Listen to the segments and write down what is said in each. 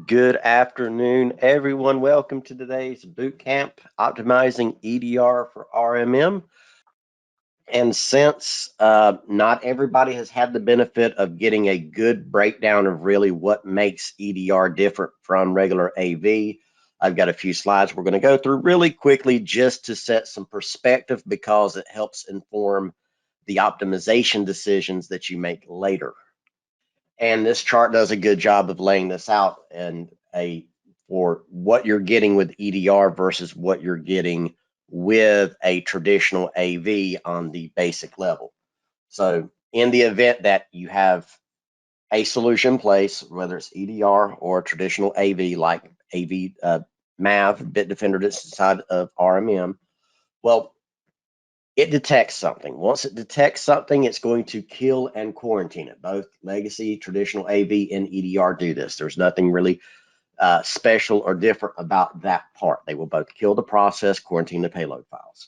Good afternoon, everyone. Welcome to today's boot camp, Optimizing EDR for RMM. And since not everybody has had the benefit of getting a good breakdown of really what makes EDR different from regular AV, I've got a few slides we're going to go through really quickly just to set some perspective because it helps inform the optimization decisions that you make later. And this chart does a good job of laying this out and for what you're getting with EDR versus what you're getting with a traditional AV on the basic level. So in the event that you have a solution in place, whether it's EDR or traditional AV like AV MAV, Bitdefender that's inside of RMM, well, it detects something. Once it detects something, it's going to kill and quarantine it. Both legacy, traditional AV, and EDR do this. There's nothing really special or different about that part. They will both kill the process, quarantine the payload files.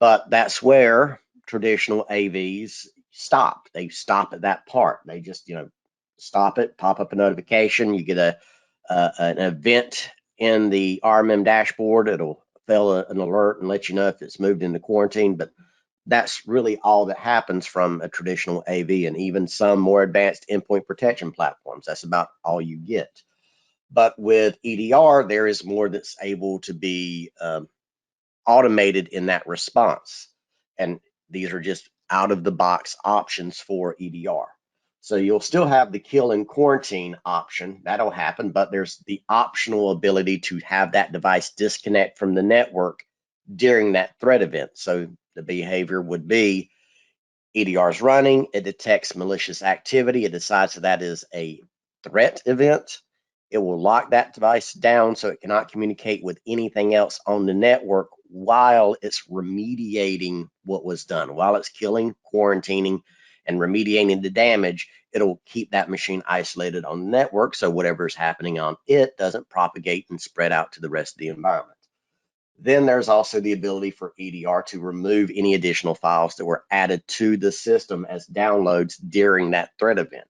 But that's where traditional AVs stop. They stop at that part. They just, stop it, pop up a notification. You get an event in the RMM dashboard. It'll fail an alert and let you know if it's moved into quarantine. But that's really all that happens from a traditional AV, and even some more advanced endpoint protection platforms. That's about all you get. But with EDR, there is more that's able to be automated in that response. And these are just out of the box options for EDR. So you'll still have the kill and quarantine option. That'll happen, but there's the optional ability to have that device disconnect from the network during that threat event. So the behavior would be EDR is running, it detects malicious activity, it decides that is a threat event. It will lock that device down so it cannot communicate with anything else on the network while it's remediating what was done. While it's killing, quarantining, and remediating the damage, it'll keep that machine isolated on the network so whatever is happening on it doesn't propagate and spread out to the rest of the environment. Then there's also the ability for EDR to remove any additional files that were added to the system as downloads during that threat event.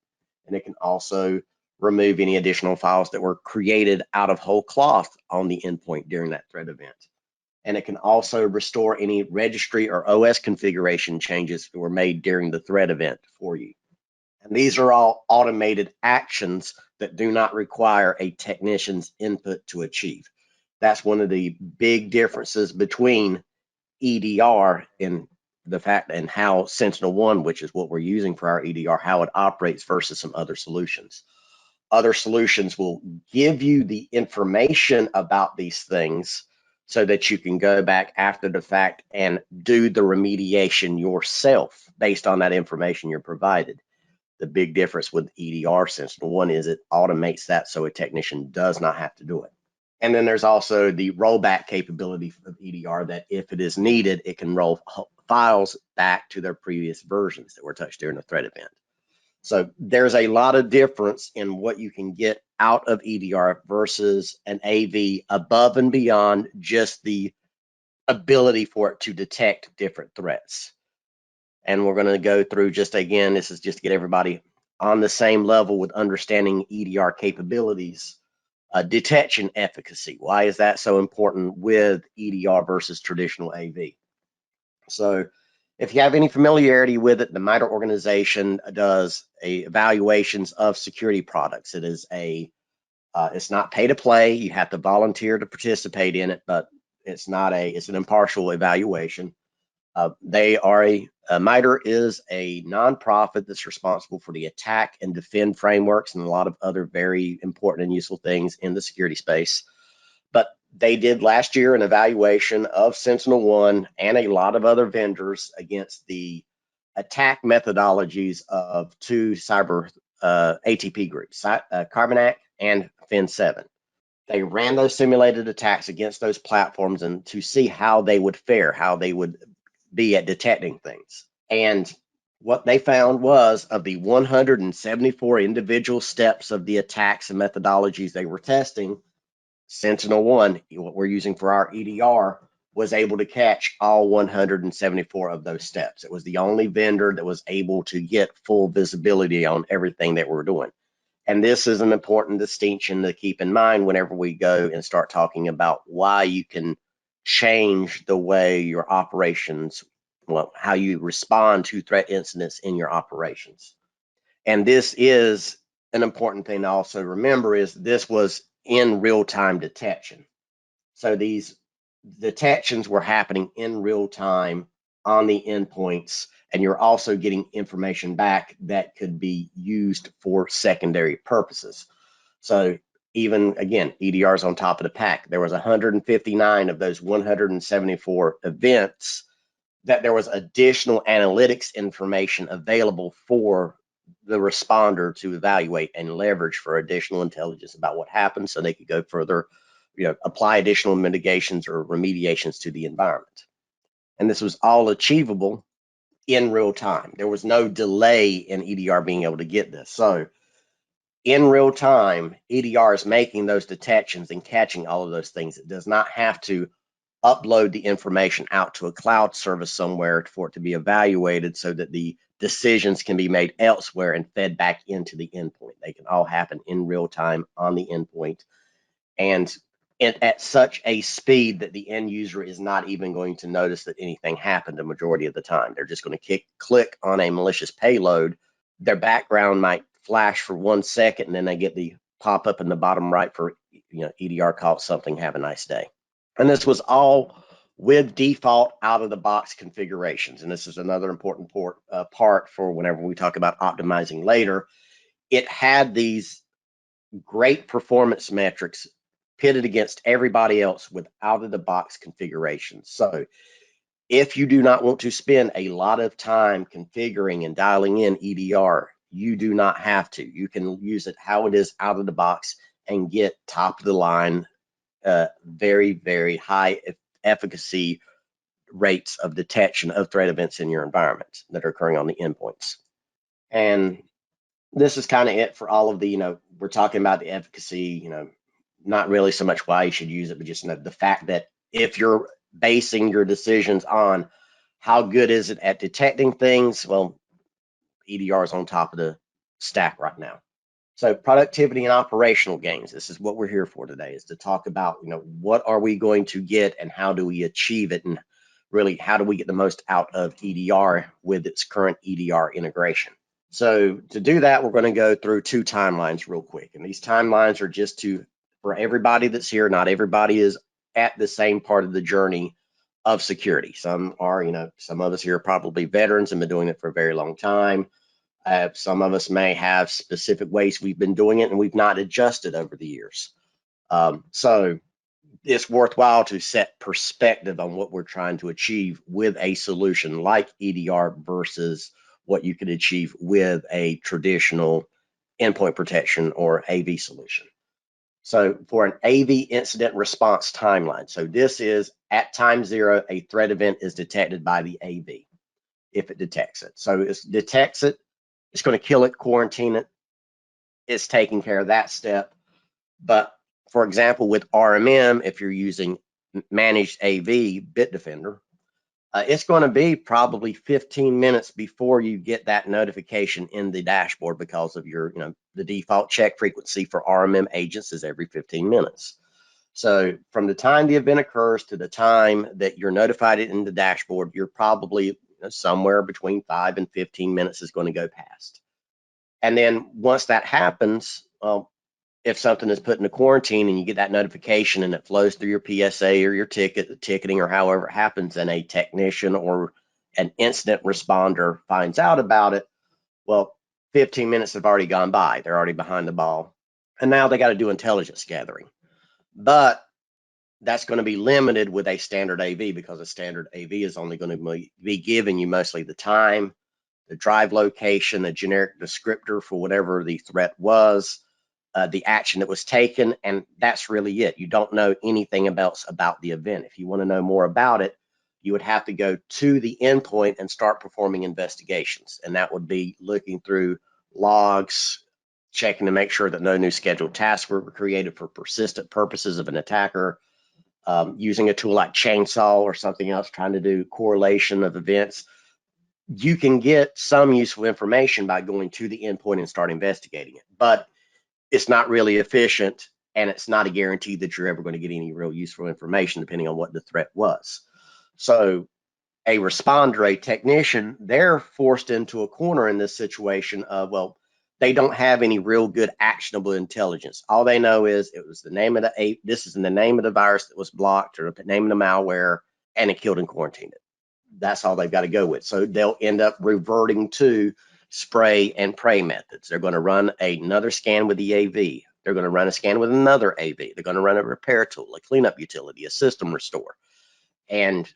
And it can also remove any additional files that were created out of whole cloth on the endpoint during that threat event. And it can also restore any registry or OS configuration changes that were made during the threat event for you. And these are all automated actions that do not require a technician's input to achieve. That's one of the big differences between EDR and the fact and how SentinelOne, which is what we're using for our EDR, how it operates versus some other solutions. Other solutions will give you the information about these things so that you can go back after the fact and do the remediation yourself based on that information you're provided. The big difference with EDR SentinelOne is it automates that so a technician does not have to do it. And then there's also the rollback capability of EDR that if it is needed, it can roll files back to their previous versions that were touched during the threat event. So there's a lot of difference in what you can get out of EDR versus an AV above and beyond just the ability for it to detect different threats. And we're going to go through just again, this is just to get everybody on the same level with understanding EDR capabilities. Detection efficacy. Why is that so important with EDR versus traditional AV? So if you have any familiarity with it, the MITRE organization does evaluations of security products. It is it's not pay to play. You have to volunteer to participate in it, but it's an impartial evaluation. MITRE is a nonprofit that's responsible for the attack and defend frameworks and a lot of other very important and useful things in the security space. But they did last year an evaluation of SentinelOne and a lot of other vendors against the attack methodologies of two cyber ATP groups, Carbonac and Fin7. They ran those simulated attacks against those platforms and to see how they would fare, how they would be at detecting things. And what they found was of the 174 individual steps of the attacks and methodologies they were testing, SentinelOne, what we're using for our EDR, was able to catch all 174 of those steps. It was the only vendor that was able to get full visibility on everything that we're doing. And this is an important distinction to keep in mind whenever we go and start talking about why you can change the way your operations, well, how you respond to threat incidents in your operations. And this is an important thing to also remember, is this was in real-time detection. So these detections were happening in real time on the endpoints, and you're also getting information back that could be used for secondary purposes. So even again, EDR's on top of the pack. There was 159 of those 174 events that there was additional analytics information available for the responder to evaluate and leverage for additional intelligence about what happened, so they could go further, apply additional mitigations or remediations to the environment. And this was all achievable in real time. There was no delay in EDR being able to get this. So in real time, EDR is making those detections and catching all of those things. It does not have to upload the information out to a cloud service somewhere for it to be evaluated so that the decisions can be made elsewhere and fed back into the endpoint. They can all happen in real time on the endpoint, and at such a speed that the end user is not even going to notice that anything happened the majority of the time. They're just going to click on a malicious payload. Their background might flash for 1 second, and then they get the pop up in the bottom right for, EDR caught something, have a nice day. And this was all with default out of the box configurations. And this is another important part for whenever we talk about optimizing later. It had these great performance metrics pitted against everybody else with out of the box configurations. So if you do not want to spend a lot of time configuring and dialing in EDR, you do not have to. You can use it how it is out of the box and get top of the line, very, very high efficacy rates of detection of threat events in your environment that are occurring on the endpoints. And this is kind of it for all of the, we're talking about the efficacy, not really so much why you should use it, but just the fact that if you're basing your decisions on how good is it at detecting things, well, EDR is on top of the stack right now. So productivity and operational gains, this is what we're here for today, is to talk about, what are we going to get and how do we achieve it, and really how do we get the most out of EDR with its current EDR integration. So to do that, we're going to go through 2 timelines real quick. And these timelines are just for everybody that's here. Not everybody is at the same part of the journey of security. Some are, some of us here are probably veterans and been doing it for a very long time. Some of us may have specific ways we've been doing it and we've not adjusted over the years. So it's worthwhile to set perspective on what we're trying to achieve with a solution like EDR versus what you could achieve with a traditional endpoint protection or AV solution. So for an AV incident response timeline, so this is at time 0, a threat event is detected by the AV if it detects it. So it detects it, it's going to kill it, quarantine it, it's taking care of that step. But for example, with RMM, if you're using managed AV Bitdefender, it's going to be probably 15 minutes before you get that notification in the dashboard because of your, the default check frequency for RMM agents is every 15 minutes. So from the time the event occurs to the time that you're notified it in the dashboard, you're probably somewhere between 5 and 15 minutes is going to go past. And then once that happens, well, if something is put into quarantine and you get that notification and it flows through your PSA or your ticketing or however it happens, and a technician or an incident responder finds out about it, well, 15 minutes have already gone by. They're already behind the ball. And now they got to do intelligence gathering. But that's going to be limited with a standard AV, because a standard AV is only going to be giving you mostly the time, the drive location, a generic descriptor for whatever the threat was, the action that was taken, and that's really it. You don't know anything else about the event. If you want to know more about it, you would have to go to the endpoint and start performing investigations, and that would be looking through logs, checking to make sure that no new scheduled tasks were created for persistent purposes of an attacker, using a tool like Chainsaw or something else, trying to do correlation of events. You can get some useful information by going to the endpoint and start investigating it. But it's not really efficient, and it's not a guarantee that you're ever going to get any real useful information depending on what the threat was. So a responder, a technician, they're forced into a corner in this situation of, well, they don't have any real good actionable intelligence. All they know is it was the name of the this is in the name of the virus that was blocked, or the name of the malware, and it killed and quarantined it. That's all they've got to go with. So they'll end up reverting to spray and pray methods. They're going to run another scan with the AV. They're going to run a scan with another AV. They're going to run a repair tool, a cleanup utility, a system restore, and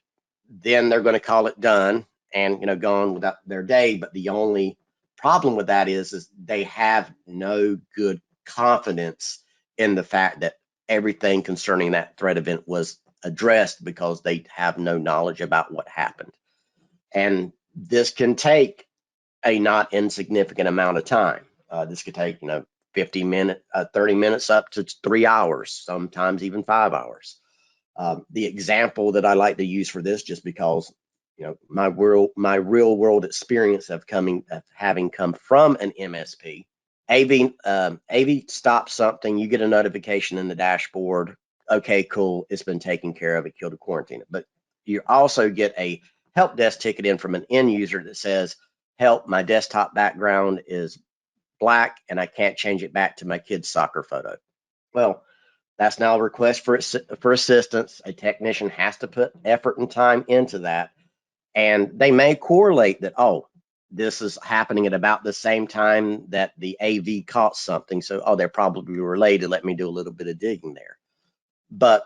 then they're going to call it done and go on without their day. But the only problem with that is they have no good confidence in the fact that everything concerning that threat event was addressed, because they have no knowledge about what happened. And this can take a not insignificant amount of time. This could take 50 minutes, 30 minutes, up to 3 hours, sometimes even 5 hours. The example that I like to use for this, just because my real world experience of having come from an MSP, AV stops something, you get a notification in the dashboard. Okay, cool, it's been taken care of, it killed a quarantine. But you also get a help desk ticket in from an end user that says, help, my desktop background is black and I can't change it back to my kid's soccer photo. Well, that's now a request for assistance. A technician has to put effort and time into that. And they may correlate that, oh, this is happening at about the same time that the AV caught something. So, oh, they're probably related. Let me do a little bit of digging there. But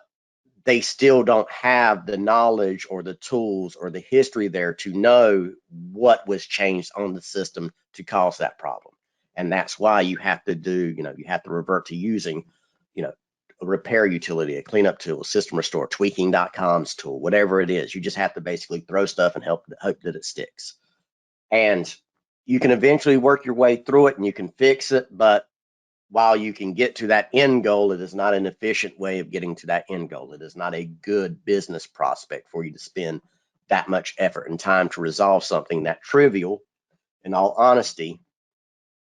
they still don't have the knowledge or the tools or the history there to know what was changed on the system to cause that problem. And that's why you have to do, you have to revert to using, a repair utility, a cleanup tool, a system restore, tweaking.com's tool, whatever it is. You just have to basically throw stuff and hope that it sticks. And you can eventually work your way through it and you can fix it. But while you can get to that end goal, it is not an efficient way of getting to that end goal. It is not a good business prospect for you to spend that much effort and time to resolve something that trivial, in all honesty,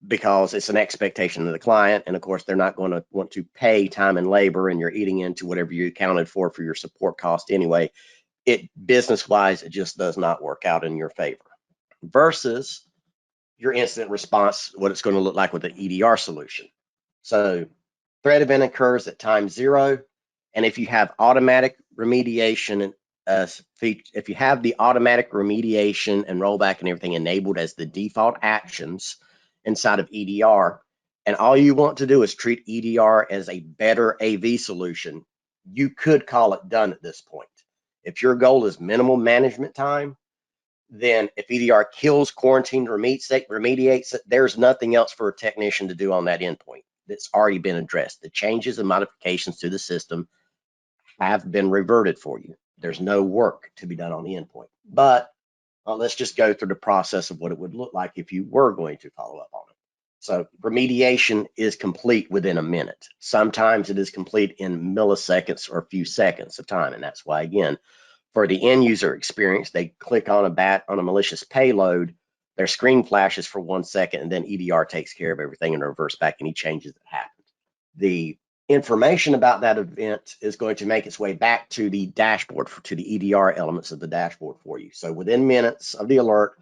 because it's an expectation of the client. And of course, they're not going to want to pay time and labor, and you're eating into whatever you accounted for your support cost anyway. It business-wise, it just does not work out in your favor. Versus your incident response, what it's going to look like with the EDR solution. So threat event occurs at time 0. And if you have automatic remediation, if you have the automatic remediation and rollback and everything enabled as the default actions inside of EDR, and all you want to do is treat EDR as a better AV solution, you could call it done at this point. If your goal is minimal management time, then if EDR kills, quarantines, remediates it, there's nothing else for a technician to do on that endpoint. That's already been addressed. The changes and modifications to the system have been reverted for you. There's no work to be done on the endpoint. But let's just go through the process of what it would look like if you were going to follow up on it. So remediation is complete within a minute. Sometimes it is complete in milliseconds or a few seconds of time. And that's why, again, for the end user experience, they click on a malicious payload, their screen flashes for 1 second, and then EDR takes care of everything and reverse back any changes that happened. The information about that event is going to make its way back to the dashboard, to the EDR elements of the dashboard for you. So within minutes of the alert,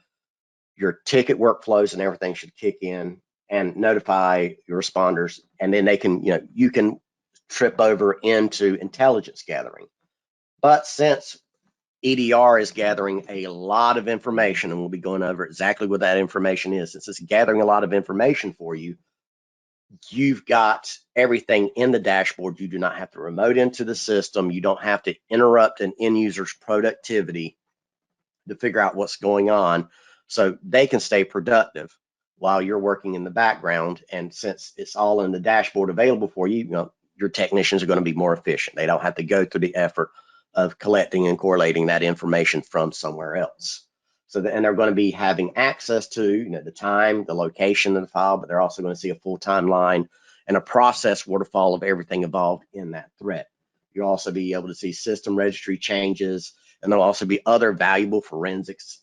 your ticket workflows and everything should kick in and notify your responders, and then they can, you can trip over into intelligence gathering. But since EDR is gathering a lot of information, and we'll be going over exactly what that information is. Since it's gathering a lot of information for you, you've got everything in the dashboard. You do not have to remote into the system. You don't have to interrupt an end user's productivity to figure out what's going on, so they can stay productive while you're working in the background. And since it's all in the dashboard available for you, your technicians are going to be more efficient. They don't have to go through the effort of collecting and correlating that information from somewhere else. So and they're going to be having access to the time, the location of the file, but they're also going to see a full timeline and a process waterfall of everything involved in that threat. You'll also be able to see system registry changes, and there'll also be other valuable forensics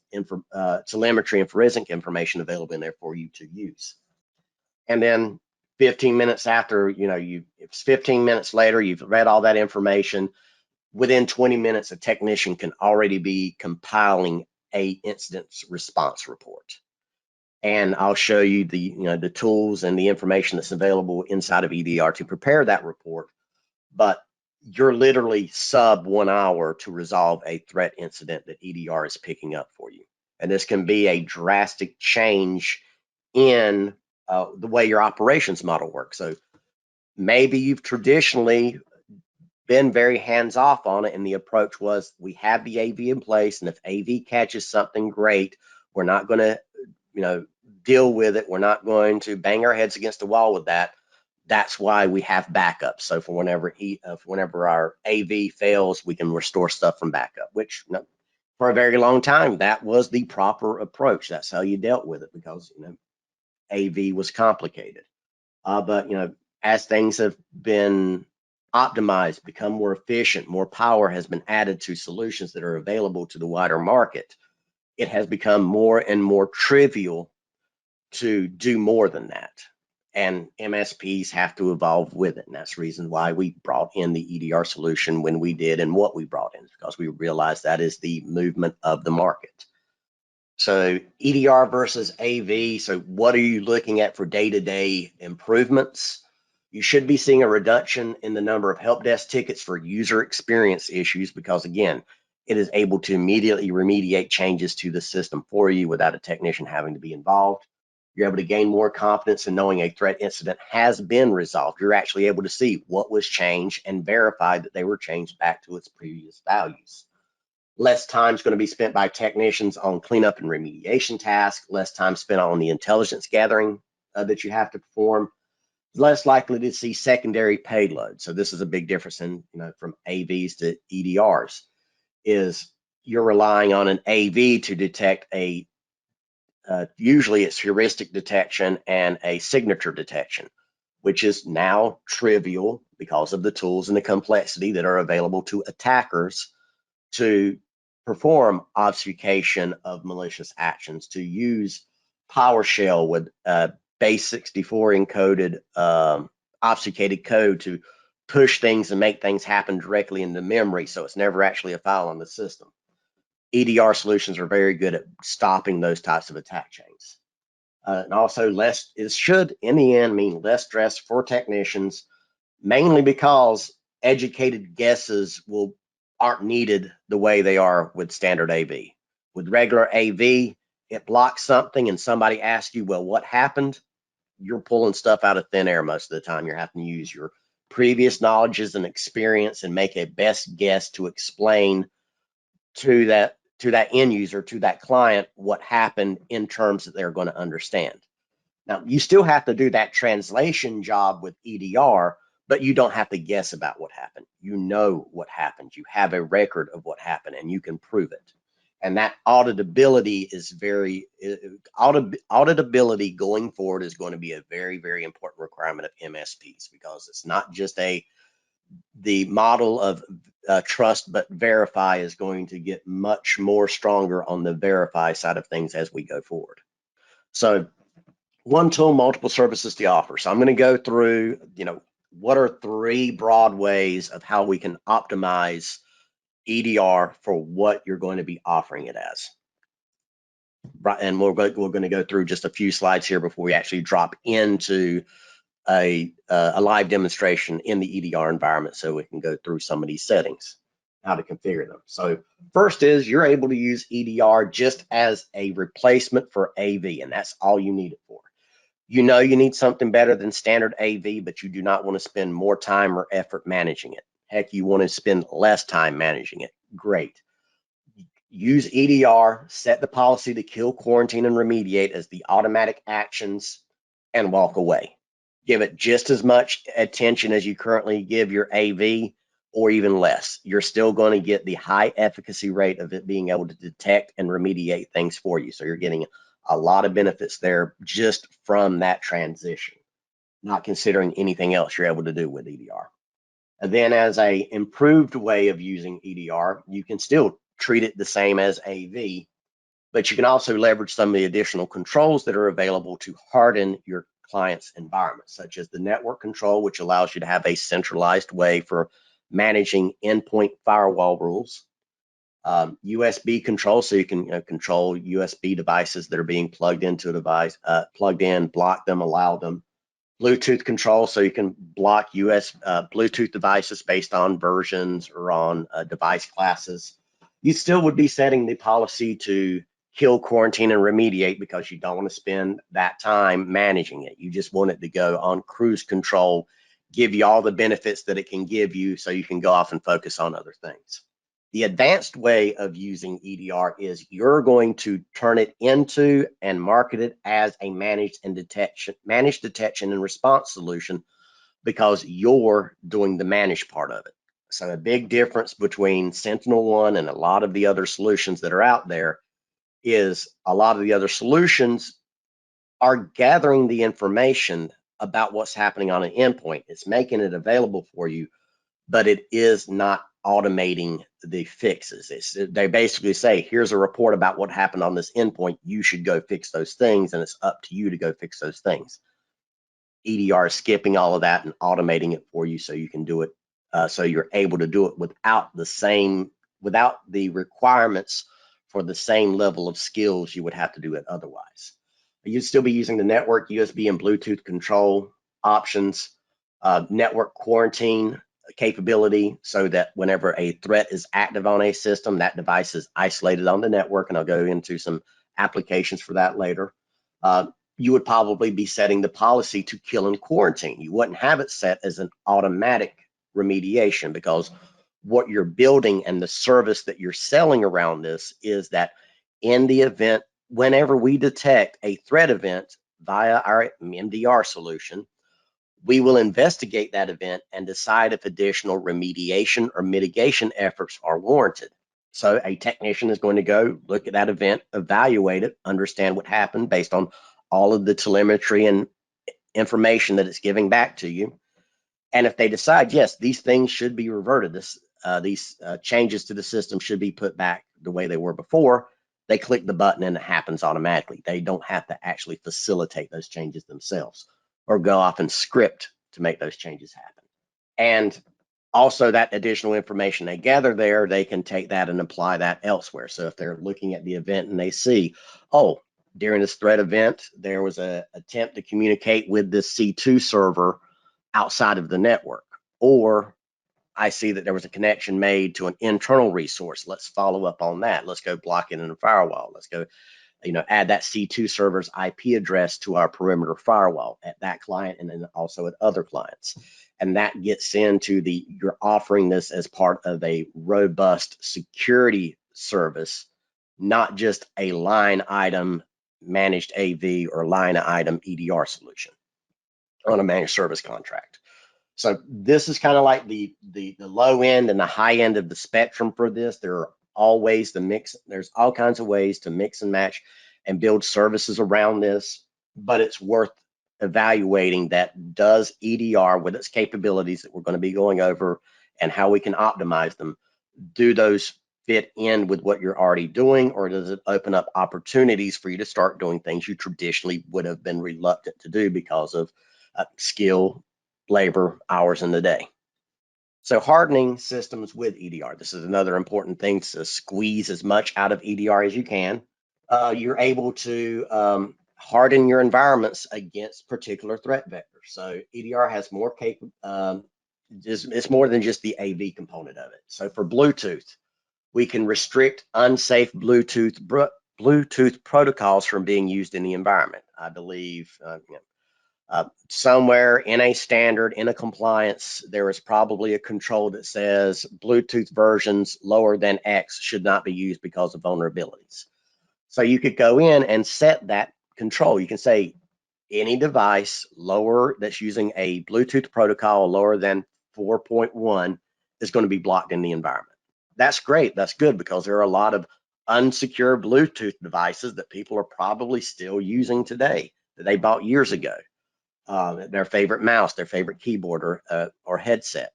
telemetry and forensic information available in there for you to use. And then 15 minutes after, it's 15 minutes later, you've read all that information. Within 20 minutes, a technician can already be compiling a incident response report. And I'll show you the tools and the information that's available inside of EDR to prepare that report. But you're literally sub 1 hour to resolve a threat incident that EDR is picking up for you. And this can be a drastic change in the way your operations model works. So maybe you've traditionally been very hands-off on it, and the approach was, we have the AV in place, and if AV catches something, great. We're not going to deal with it. We're not going to bang our heads against the wall with that. That's why we have backups. So for whenever our AV fails, we can restore stuff from backup, which for a very long time, that was the proper approach. That's how you dealt with it, because AV was complicated. But as things have been optimized, become more efficient, more power has been added to solutions that are available to the wider market, it has become more and more trivial to do more than that. And MSPs have to evolve with it. And that's the reason why we brought in the EDR solution when we did, and what we brought in, because we realized that is the movement of the market. So EDR versus AV. So what are you looking at for day-to-day improvements? You should be seeing a reduction in the number of help desk tickets for user experience issues, because again, it is able to immediately remediate changes to the system for you without a technician having to be involved. You're able to gain more confidence in knowing a threat incident has been resolved. You're actually able to see what was changed and verify that they were changed back to its previous values. Less time is going to be spent by technicians on cleanup and remediation tasks, less time spent on the intelligence gathering that you have to perform, less likely to see secondary payload. So this is a big difference in, from AVs to EDRs, is you're relying on an AV to detect usually it's heuristic detection and a signature detection, which is now trivial because of the tools and the complexity that are available to attackers to perform obfuscation of malicious actions, to use PowerShell with base64 encoded obfuscated code to push things and make things happen directly into memory, so it's never actually a file on the system. EDR solutions are very good at stopping those types of attack chains. And also it should, in the end, mean less stress for technicians, mainly because educated guesses aren't needed the way they are with standard AV. With regular AV, it blocks something and somebody asks you, well, what happened? You're pulling stuff out of thin air most of the time. You're having to use your previous knowledges and experience and make a best guess to explain to that end user, to that client, what happened in terms that they're going to understand. Now, you still have to do that translation job with EDR, but you don't have to guess about what happened. You know what happened. You have a record of what happened, and you can prove it. And that auditability auditability going forward is going to be a very, very important requirement of MSPs, because it's not just the model of trust but verify is going to get much more stronger on the verify side of things as we go forward. So one tool, multiple services to offer. So I'm going to go through, what are 3 broad ways of how we can optimize EDR for what you're going to be offering it as. Right, and we're going to go through just a few slides here before we actually drop into a live demonstration in the EDR environment, so we can go through some of these settings, how to configure them. So first is, you're able to use EDR just as a replacement for AV, and that's all you need it for. You need something better than standard AV, but you do not want to spend more time or effort managing it. Heck, you want to spend less time managing it. Great. Use EDR, set the policy to kill, quarantine, and remediate as the automatic actions, and walk away. Give it just as much attention as you currently give your AV, or even less. You're still going to get the high efficacy rate of it being able to detect and remediate things for you. So you're getting a lot of benefits there just from that transition, not considering anything else you're able to do with EDR. And then as a improved way of using EDR, you can still treat it the same as AV, but you can also leverage some of the additional controls that are available to harden your client's environment, such as the network control, which allows you to have a centralized way for managing endpoint firewall rules. USB control, so you can control USB devices that are being plugged into a device, plugged in, block them, allow them. Bluetooth control, so you can block Bluetooth devices based on versions or on device classes. You still would be setting the policy to kill, quarantine, and remediate because you don't want to spend that time managing it. You just want it to go on cruise control, give you all the benefits that it can give you so you can go off and focus on other things. The advanced way of using EDR is you're going to turn it into and market it as a managed detection and response solution because you're doing the managed part of it. So a big difference between SentinelOne and a lot of the other solutions that are out there is a lot of the other solutions are gathering the information about what's happening on an endpoint. It's making it available for you, but it is not automating the fixes. They basically say, here's a report about what happened on this endpoint. You should go fix those things, and it's up to you to go fix those things. EDR is skipping all of that and automating it for you so you can do it, so you're able to do it without the requirements for the same level of skills you would have to do it otherwise. You'd still be using the network, USB, and Bluetooth control options, network quarantine capability, so that whenever a threat is active on a system, that device is isolated on the network, and I'll go into some applications for that later. You would probably be setting the policy to kill and quarantine. You wouldn't have it set as an automatic remediation, because what you're building and the service that you're selling around this is that in the event, whenever we detect a threat event via our MDR solution, we will investigate that event and decide if additional remediation or mitigation efforts are warranted. So a technician is going to go look at that event, evaluate it, understand what happened based on all of the telemetry and information that it's giving back to you. And if they decide, yes, these things should be reverted, these changes to the system should be put back the way they were before, they click the button and it happens automatically. They don't have to actually facilitate those changes themselves or go off and script to make those changes happen. And also, that additional information they gather there, they can take that and apply that elsewhere. So if they're looking at the event and they see, oh, during this threat event, there was an attempt to communicate with this C2 server outside of the network, or I see that there was a connection made to an internal resource. Let's follow up on that. Let's go block it in a firewall. Let's go, add that C2 server's IP address to our perimeter firewall at that client and then also at other clients. And that gets into you're offering this as part of a robust security service, not just a line item managed AV or line item EDR solution on a managed service contract. So this is kind of like the low end and the high end of the spectrum for this. There are all ways to mix. There's all kinds of ways to mix and match and build services around this, but it's worth evaluating that. Does EDR, with its capabilities that we're going to be going over and how we can optimize them, do those fit in with what you're already doing, or does it open up opportunities for you to start doing things you traditionally would have been reluctant to do because of skill, labor, hours in the day? So hardening systems with EDR. This is another important thing, to squeeze as much out of EDR as you can. You're able to harden your environments against particular threat vectors. So EDR has more it's more than just the AV component of it. So for Bluetooth, we can restrict unsafe Bluetooth protocols from being used in the environment. I believe somewhere in a standard, in a compliance, there is probably a control that says Bluetooth versions lower than X should not be used because of vulnerabilities. So you could go in and set that control. You can say any device that's using a Bluetooth protocol lower than 4.1 is going to be blocked in the environment. That's great. That's good, because there are a lot of unsecure Bluetooth devices that people are probably still using today that they bought years ago. Their favorite mouse, their favorite keyboard or headset.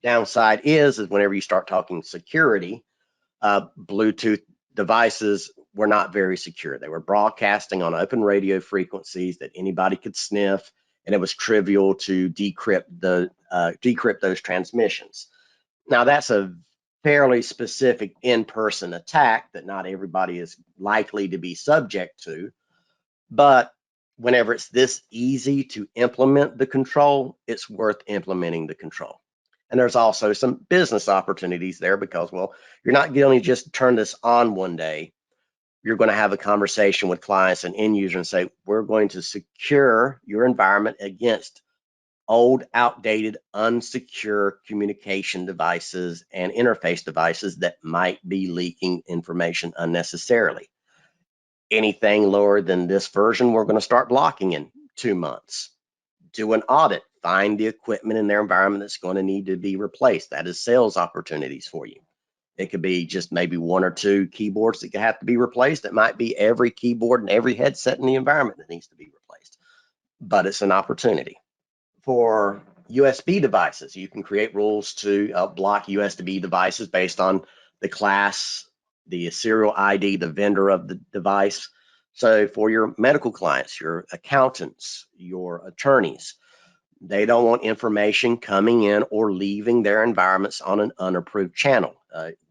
Downside is whenever you start talking security, Bluetooth devices were not very secure. They were broadcasting on open radio frequencies that anybody could sniff, and it was trivial to decrypt those transmissions. Now, that's a fairly specific in-person attack that not everybody is likely to be subject to, but whenever it's this easy to implement the control, it's worth implementing the control. And there's also some business opportunities there because, well, you're not going to just turn this on one day. You're going to have a conversation with clients and end users and say, we're going to secure your environment against old, outdated, unsecure communication devices and interface devices that might be leaking information unnecessarily. Anything lower than this version, we're going to start blocking in 2 months. Do an audit, find the equipment in their environment that's going to need to be replaced. That is sales opportunities for you. It could be just maybe 1 or 2 keyboards that have to be replaced. It might be every keyboard and every headset in the environment that needs to be replaced, but it's an opportunity. For USB devices, you can create rules to block USB devices based on the class, the serial ID, the vendor of the device. So for your medical clients, your accountants, your attorneys, they don't want information coming in or leaving their environments on an unapproved channel.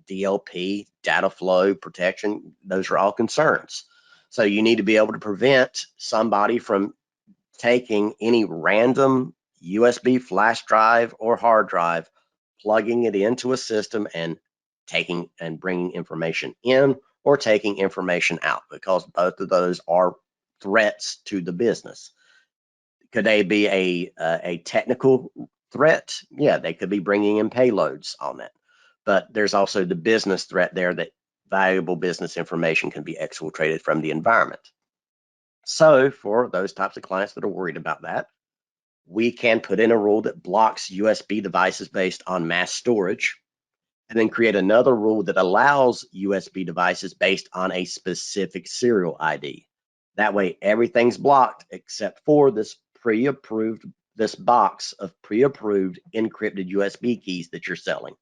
DLP, data flow protection, those are all concerns. So you need to be able to prevent somebody from taking any random USB flash drive or hard drive, plugging it into a system and taking and bringing information in or taking information out, because both of those are threats to the business. Could they be a technical threat? Yeah, they could be bringing in payloads on that. But there's also the business threat there that valuable business information can be exfiltrated from the environment. So for those types of clients that are worried about that, we can put in a rule that blocks USB devices based on mass storage, and then create another rule that allows USB devices based on a specific serial ID. That way, everything's blocked except for this box of pre-approved encrypted USB keys that you're selling.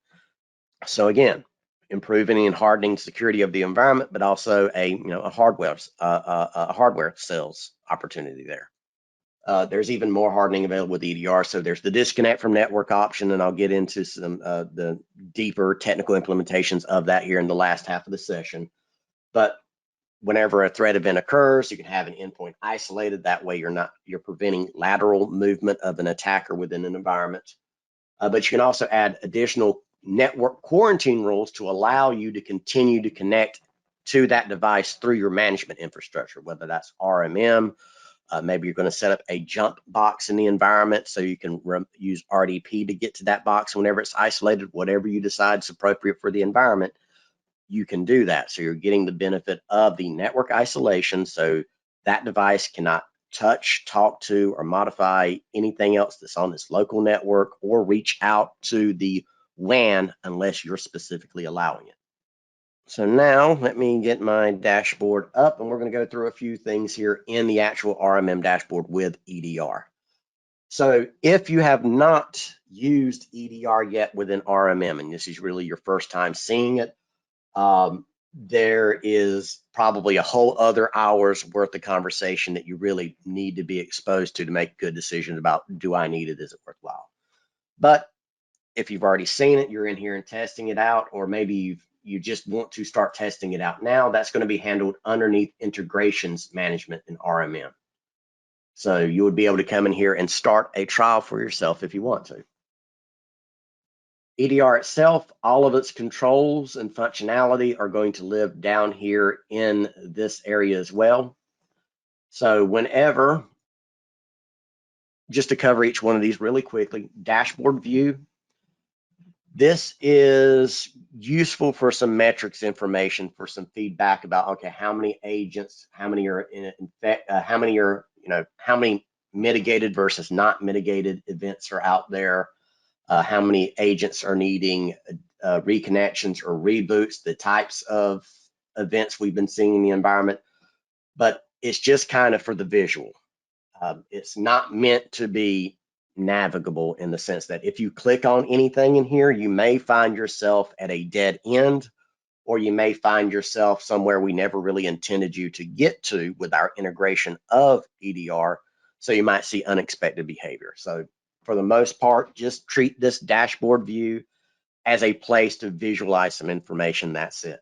So again, improving and hardening security of the environment, but also a hardware sales opportunity there. There's even more hardening available with EDR. So there's the disconnect from network option, and I'll get into some the deeper technical implementations of that here in the last half of the session. But whenever a threat event occurs, you can have an endpoint isolated. That way you're preventing lateral movement of an attacker within an environment. But you can also add additional network quarantine rules to allow you to continue to connect to that device through your management infrastructure, whether that's RMM. Maybe you're going to set up a jump box in the environment so you can use RDP to get to that box whenever it's isolated. Whatever you decide is appropriate for the environment, you can do that. So you're getting the benefit of the network isolation, so that device cannot touch, talk to, or modify anything else that's on this local network or reach out to the WAN unless you're specifically allowing it. So now let me get my dashboard up, and we're going to go through a few things here in the actual RMM dashboard with EDR. So if you have not used EDR yet within RMM, and this is really your first time seeing it, there is probably a whole other hour's worth of conversation that you really need to be exposed to make good decisions about, do I need it, is it worthwhile? But if you've already seen it, you're in here and testing it out, or maybe you just want to start testing it out now, that's going to be handled underneath integrations management in RMM. So you would be able to come in here and start a trial for yourself if you want to. EDR itself, all of its controls and functionality are going to live down here in this area as well. So whenever, just to cover each one of these really quickly, dashboard view. This is useful for some metrics information, for some feedback about, okay, how many agents, how many are how many mitigated versus not mitigated events are out there, how many agents are needing reconnections or reboots, the types of events we've been seeing in the environment. But it's just kind of for the visual. It's not meant to be navigable in the sense that if you click on anything in here, you may find yourself at a dead end, or you may find yourself somewhere we never really intended you to get to with our integration of EDR. So you might see unexpected behavior. So for the most part, just treat this dashboard view as a place to visualize some information. That's it.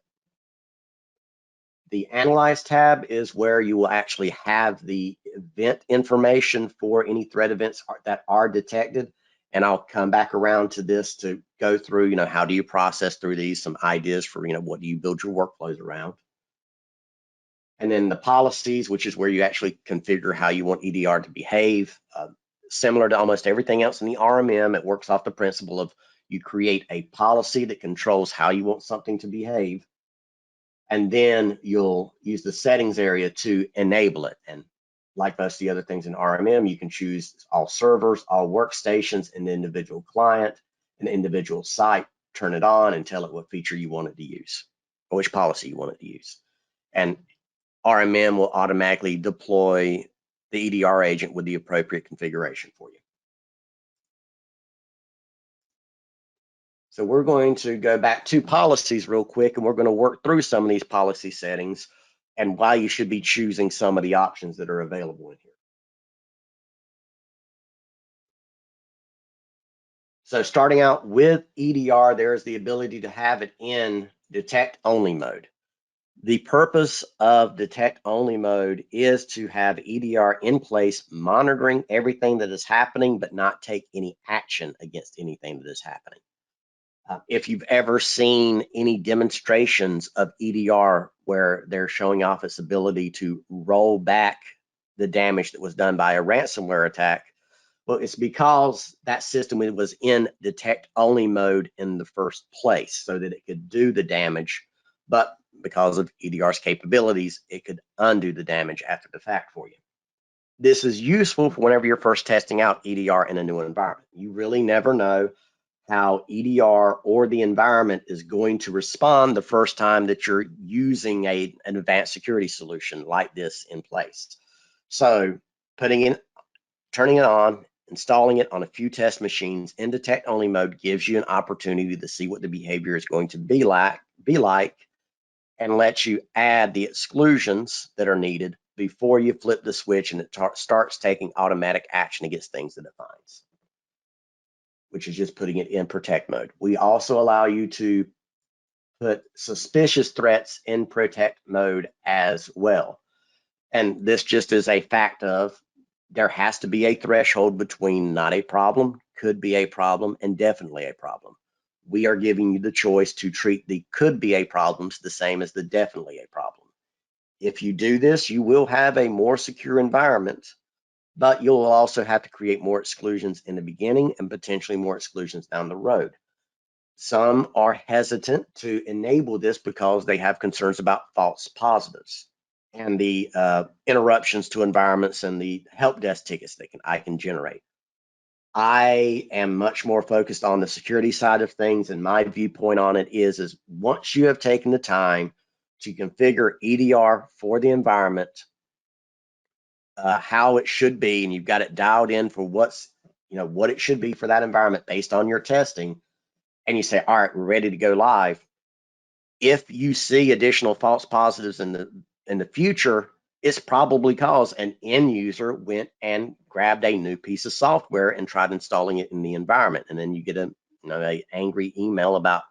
The Analyze tab is where you will actually have the event information for any threat events that are detected. And I'll come back around to this to go through, how do you process through these, some ideas for, what do you build your workflows around. And then the policies, which is where you actually configure how you want EDR to behave. Similar to almost everything else in the RMM, it works off the principle of you create a policy that controls how you want something to behave. And then you'll use the settings area to enable it. And like most of the other things in RMM, you can choose all servers, all workstations, an individual client, an individual site, turn it on and tell it what feature you want it to use, or which policy you want it to use. And RMM will automatically deploy the EDR agent with the appropriate configuration for you. So we're going to go back to policies real quick, and we're going to work through some of these policy settings and why you should be choosing some of the options that are available in here. So starting out with EDR, there's the ability to have it in detect only mode. The purpose of detect only mode is to have EDR in place, monitoring everything that is happening, but not take any action against anything that is happening. If you've ever seen any demonstrations of EDR where they're showing off its ability to roll back the damage that was done by a ransomware attack, well, it's because that system was in detect only mode in the first place so that it could do the damage, but because of EDR's capabilities, it could undo the damage after the fact for you. This is useful for whenever you're first testing out EDR in a new environment. You really never know how EDR or the environment is going to respond the first time that you're using an advanced security solution like this in place. So turning it on, installing it on a few test machines in detect only mode gives you an opportunity to see what the behavior is going to be like, and lets you add the exclusions that are needed before you flip the switch and it starts taking automatic action against things that it finds, which is just putting it in protect mode. We also allow you to put suspicious threats in protect mode as well. And this just is a fact of there has to be a threshold between not a problem, could be a problem, and definitely a problem. We are giving you the choice to treat the could be a problems the same as the definitely a problem. If you do this, you will have a more secure environment, but you'll also have to create more exclusions in the beginning and potentially more exclusions down the road. Some are hesitant to enable this because they have concerns about false positives and the interruptions to environments and the help desk tickets that I can generate. I am much more focused on the security side of things, and my viewpoint on it is once you have taken the time to configure EDR for the environment, how it should be, and you've got it dialed in for what it should be for that environment based on your testing, and you say, all right, we're ready to go live. If you see additional false positives in the future, it's probably because an end user went and grabbed a new piece of software and tried installing it in the environment, and then you get a angry email about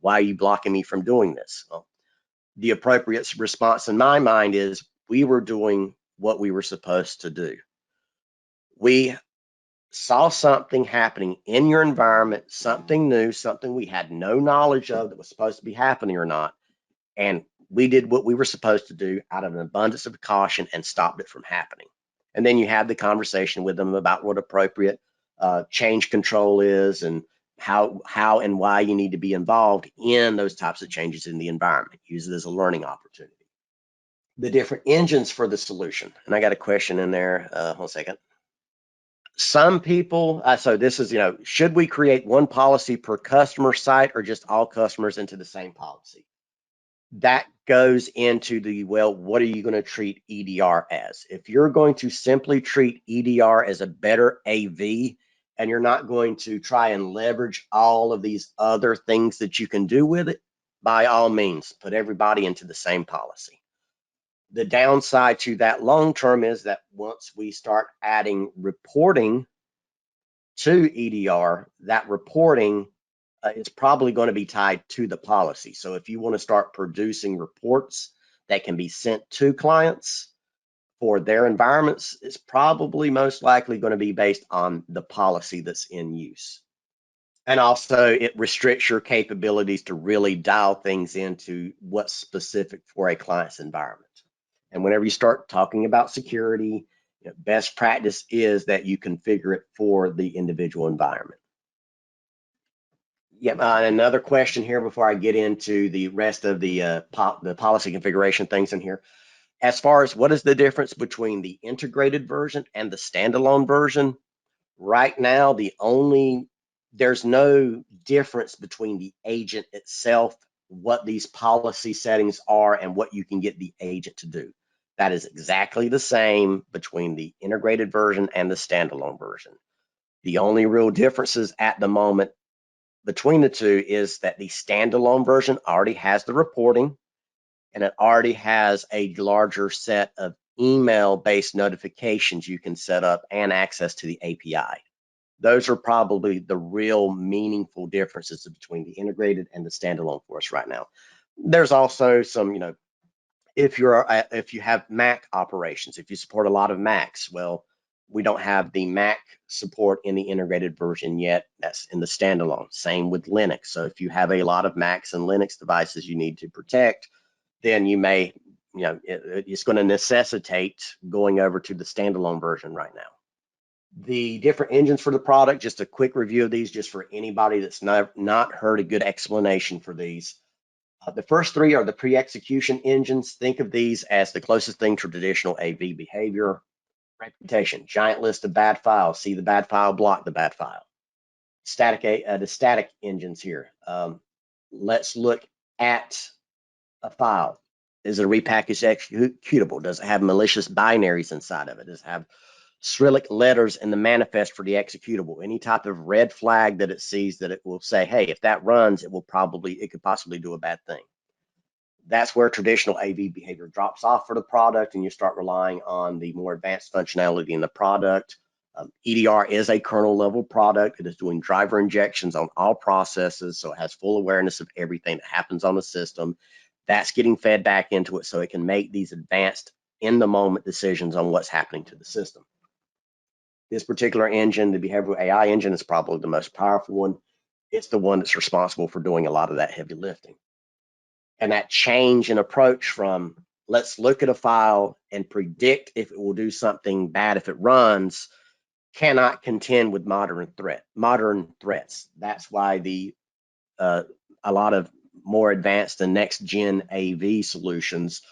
why are you blocking me from doing this. Well, the appropriate response in my mind is we were doing what we were supposed to do. We saw something happening in your environment, something new, something we had no knowledge of that was supposed to be happening or not, and we did what we were supposed to do out of an abundance of caution and stopped it from happening. And then you have the conversation with them about what appropriate change control is and how and why you need to be involved in those types of changes in the environment. Use it as a learning opportunity. The different engines for the solution. And I got a question in there. Hold on a second. Some people, so this is, should we create one policy per customer site or just all customers into the same policy? That goes into what are you going to treat EDR as? If you're going to simply treat EDR as a better AV and you're not going to try and leverage all of these other things that you can do with it, by all means, put everybody into the same policy. The downside to that long term is that once we start adding reporting to EDR, that reporting is probably going to be tied to the policy. So if you want to start producing reports that can be sent to clients for their environments, it's probably most likely going to be based on the policy that's in use. And also it restricts your capabilities to really dial things into what's specific for a client's environment. And whenever you start talking about security, best practice is that you configure it for the individual environment. Yep, another question here before I get into the rest of the policy configuration things in here. As far as what is the difference between the integrated version and the standalone version, right now there's no difference between the agent itself, what these policy settings are, and what you can get the agent to do. That is exactly the same between the integrated version and the standalone version. The only real differences at the moment between the two is that the standalone version already has the reporting, and it already has a larger set of email-based notifications you can set up and access to the API. Those are probably the real meaningful differences between the integrated and the standalone for us right now. There's also some, if you have Mac operations, if you support a lot of Macs, well, we don't have the Mac support in the integrated version yet. That's in the standalone. Same with Linux. So if you have a lot of Macs and Linux devices you need to protect, then you may, it's going to necessitate going over to the standalone version right now. The different engines for the product, just a quick review of these, just for anybody that's not heard a good explanation for these. The first three are the pre-execution engines. Think of these as the closest thing to traditional AV behavior. Reputation, giant list of bad files. See the bad file, block the bad file. The static engines here. Let's look at a file. Is it a repackaged executable? Does it have malicious binaries inside of it? Does it have Cyrillic letters in the manifest for the executable? Any type of red flag that it sees that it will say, hey, if that runs, it could possibly do a bad thing. That's where traditional AV behavior drops off for the product, and you start relying on the more advanced functionality in the product. EDR is a kernel level product. It is doing driver injections on all processes, so it has full awareness of everything that happens on the system. That's getting fed back into it so it can make these advanced in the moment decisions on what's happening to the system. This particular engine, the behavioral AI engine, is probably the most powerful one. It's the one that's responsible for doing a lot of that heavy lifting. And that change in approach from let's look at a file and predict if it will do something bad if it runs cannot contend with modern threats. That's why a lot of more advanced and next gen AV solutions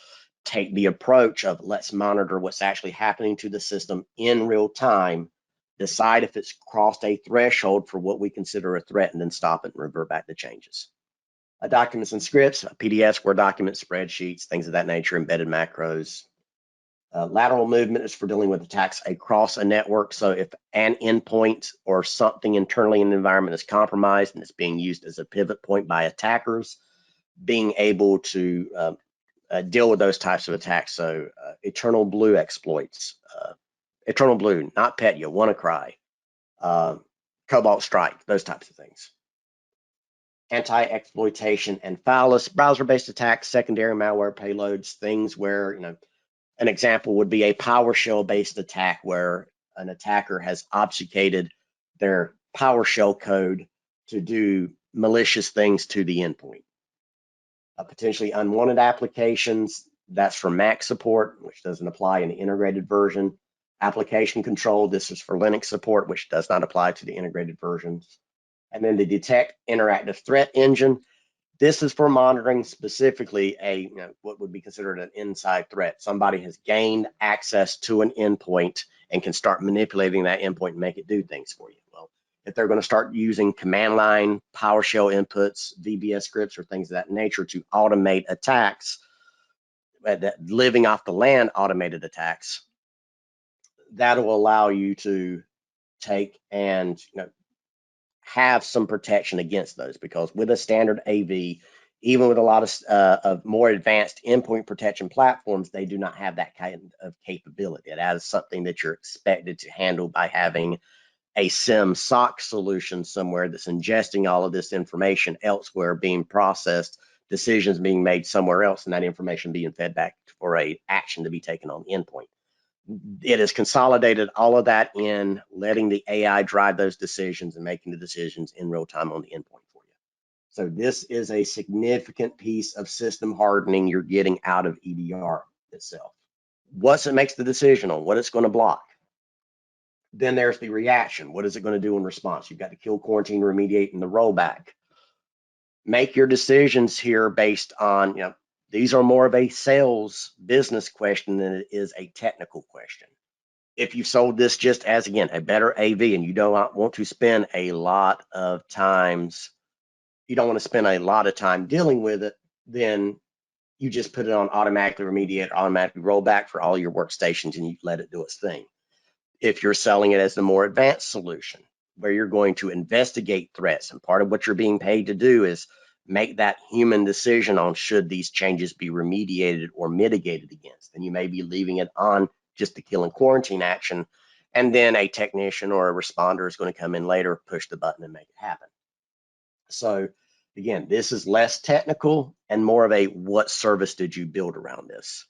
take the approach of let's monitor what's actually happening to the system in real time, decide if it's crossed a threshold for what we consider a threat, and then stop it and revert back to changes. Documents and scripts, PDFs, Word documents, spreadsheets, things of that nature, embedded macros. Lateral movement is for dealing with attacks across a network. So if an endpoint or something internally in the environment is compromised and it's being used as a pivot point by attackers, being able to deal with those types of attacks. So Eternal Blue exploits, Eternal Blue, not Petya, WannaCry, Cobalt Strike, those types of things. Anti-exploitation and fileless browser-based attacks, secondary malware payloads, things where, an example would be a PowerShell-based attack where an attacker has obfuscated their PowerShell code to do malicious things to the endpoint. Potentially unwanted applications, that's for Mac support, which doesn't apply in the integrated version. Application control, this is for Linux support, which does not apply to the integrated versions. And then the detect interactive threat engine. This is for monitoring specifically what would be considered an inside threat. Somebody has gained access to an endpoint and can start manipulating that endpoint and make it do things for you. Well, if they're going to start using command line, PowerShell inputs, VBS scripts, or things of that nature to automate attacks, living off the land automated attacks, that'll allow you to take and have some protection against those, because with a standard AV, Even with a lot of more advanced endpoint protection platforms, they do not have that kind of capability. That is something that you're expected to handle by having a SIM SOC solution somewhere that's ingesting all of this information elsewhere, being processed, decisions being made somewhere else, and that information being fed back for a action to be taken on the endpoint. It has consolidated all of that in letting the AI drive those decisions and making the decisions in real time on the endpoint for you. So this is a significant piece of system hardening you're getting out of EDR itself. Once it makes the decision on what it's going to block, then there's the reaction. What is it going to do in response? You've got to kill, quarantine, remediate, and the rollback. Make your decisions here based on, these are more of a sales business question than it is a technical question. If you sold this just as, again, a better AV and you don't want to spend a lot of times, you don't want to spend a lot of time dealing with it, then you just put it on automatically remediate, automatically rollback for all your workstations and you let it do its thing. If you're selling it as the more advanced solution, where you're going to investigate threats, and part of what you're being paid to do is make that human decision on should these changes be remediated or mitigated against, then you may be leaving it on just the kill and quarantine action, and then a technician or a responder is going to come in later, push the button and make it happen. So again, this is less technical and more of a what service did you build around this.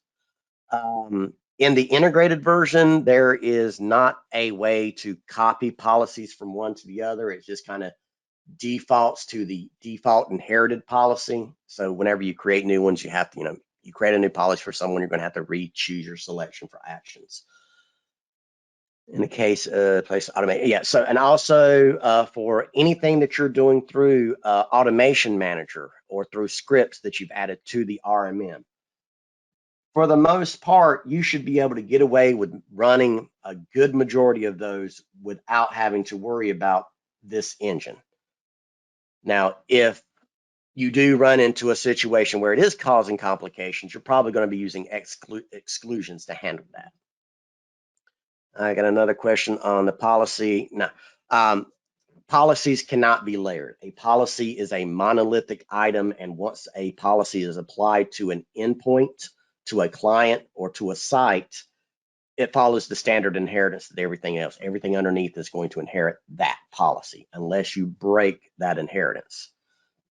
In the integrated version, there is not a way to copy policies from one to the other. It just kind of defaults to the default inherited policy. So whenever you create new ones, you have to, you create a new policy for someone, you're going to have to re-choose your selection for actions. In the case of place automate, yeah. So, and also for anything that you're doing through Automation Manager or through scripts that you've added to the RMM, for the most part, you should be able to get away with running a good majority of those without having to worry about this engine. Now, if you do run into a situation where it is causing complications, you're probably going to be using exclusions to handle that. I got another question on the policy. Now, policies cannot be layered. A policy is a monolithic item, and once a policy is applied to an endpoint, to a client, or to a site, it follows the standard inheritance that everything else. Everything underneath is going to inherit that policy unless you break that inheritance.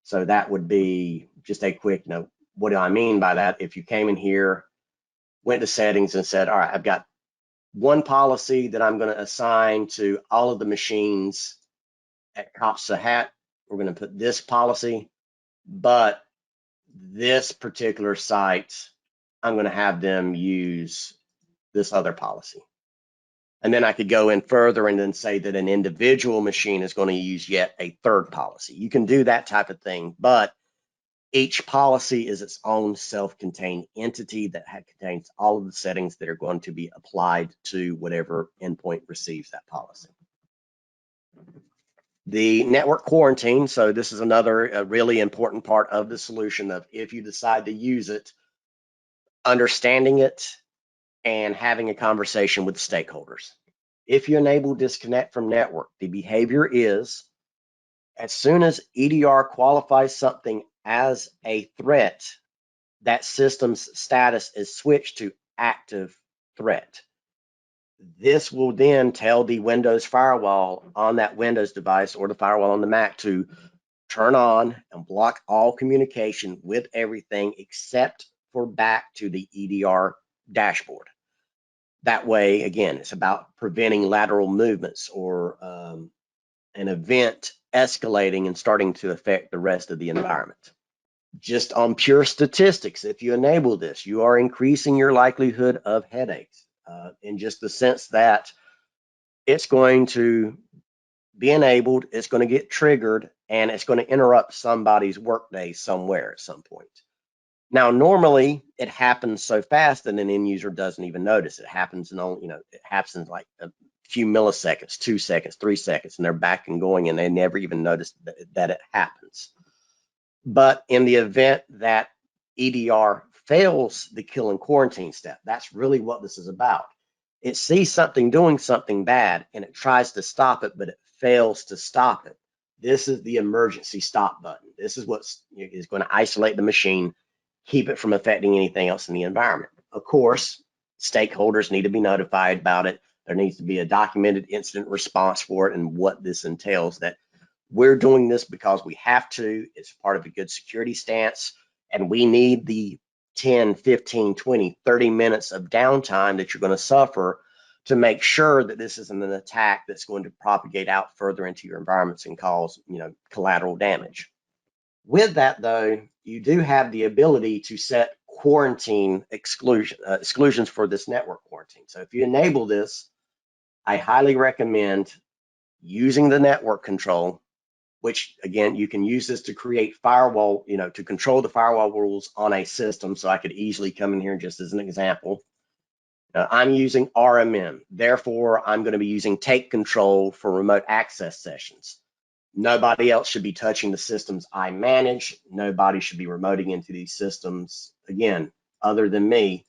So that would be just a quick note. What do I mean by that? If you came in here, went to settings and said, all right, I've got one policy that I'm going to assign to all of the machines at COPS-a-hat. We're going to put this policy, but this particular site, I'm going to have them use this other policy. And then I could go in further and then say that an individual machine is going to use yet a third policy. You can do that type of thing, but each policy is its own self-contained entity that contains all of the settings that are going to be applied to whatever endpoint receives that policy. The network quarantine, so this is another really important part of the solution of if you decide to use it, understanding it and having a conversation with stakeholders. If you enable disconnect from network, the behavior is as soon as EDR qualifies something as a threat, that system's status is switched to active threat. This will then tell the Windows firewall on that Windows device or the firewall on the Mac to turn on and block all communication with everything except for back to the EDR dashboard. That way, again, it's about preventing lateral movements or an event escalating and starting to affect the rest of the environment. Just on pure statistics, if you enable this, you are increasing your likelihood of headaches in just the sense that it's going to be enabled, it's going to get triggered, and it's going to interrupt somebody's workday somewhere at some point. Now, normally it happens so fast that an end user doesn't even notice. It happens in only, it happens in like a few milliseconds, 2 seconds, 3 seconds, and they're back and going, and they never even notice that it happens. But in the event that EDR fails the kill and quarantine step, that's really what this is about. It sees something doing something bad and it tries to stop it, but it fails to stop it. This is the emergency stop button. This is what is going to isolate the machine, keep it from affecting anything else in the environment. Of course, stakeholders need to be notified about it. There needs to be a documented incident response for it and what this entails, that we're doing this because we have to. It's part of a good security stance, and we need the 10, 15, 20, 30 minutes of downtime that you're going to suffer to make sure that this isn't an attack that's going to propagate out further into your environments and cause, collateral damage. With that, though, you do have the ability to set quarantine exclusions for this network quarantine. So if you enable this, I highly recommend using the network control, which again, you can use this to create firewall, to control the firewall rules on a system. So I could easily come in here just as an example. I'm using RMM, therefore I'm going to be using take control for remote access sessions. Nobody else should be touching the systems I manage. Nobody should be remoting into these systems, again, other than me.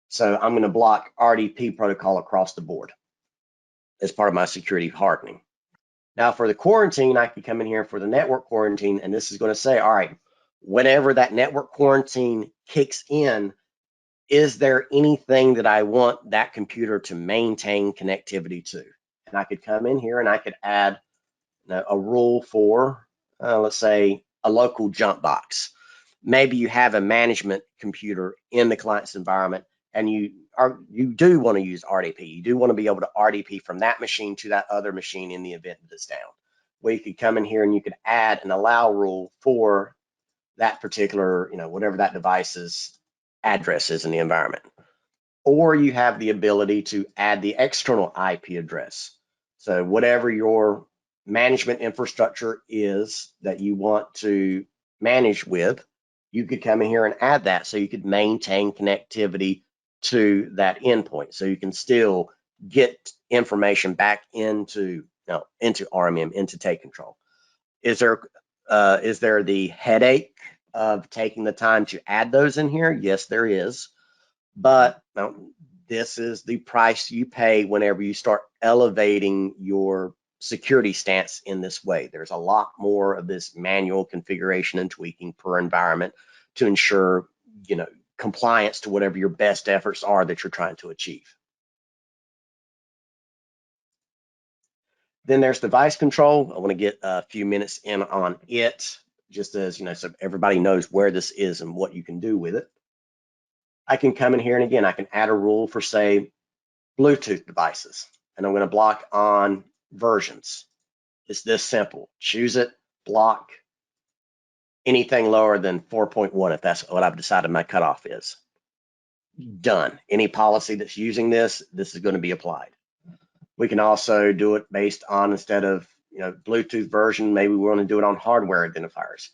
So I'm going to block RDP protocol across the board as part of my security hardening. Now for the quarantine, I can come in here for the network quarantine, and this is going to say, all right, whenever that network quarantine kicks in, is there anything that I want that computer to maintain connectivity to? And I could come in here and I could add a rule for, let's say, a local jump box. Maybe you have a management computer in the client's environment, and you do want to use RDP. You do want to be able to RDP from that machine to that other machine in the event that it's down. Well, you could come in here and you could add an allow rule for that particular, whatever that device's address is in the environment. Or you have the ability to add the external IP address. So whatever your management infrastructure is that you want to manage with, you could come in here and add that so you could maintain connectivity to that endpoint. So you can still get information back into RMM, into take control. Is there the headache of taking the time to add those in here? Yes, there is. But this is the price you pay whenever you start elevating your security stance in this way. There's a lot more of this manual configuration and tweaking per environment to ensure, compliance to whatever your best efforts are that you're trying to achieve. Then there's device control. I want to get a few minutes in on it, just as, so everybody knows where this is and what you can do with it. I can come in here and again, I can add a rule for, say, Bluetooth devices, and I'm going to block on versions. It's this simple. Choose it, block anything lower than 4.1 if that's what I've decided my cutoff is. Done. Any policy that's using this is going to be applied. We can also do it based on, instead of Bluetooth version, maybe we want to do it on hardware identifiers.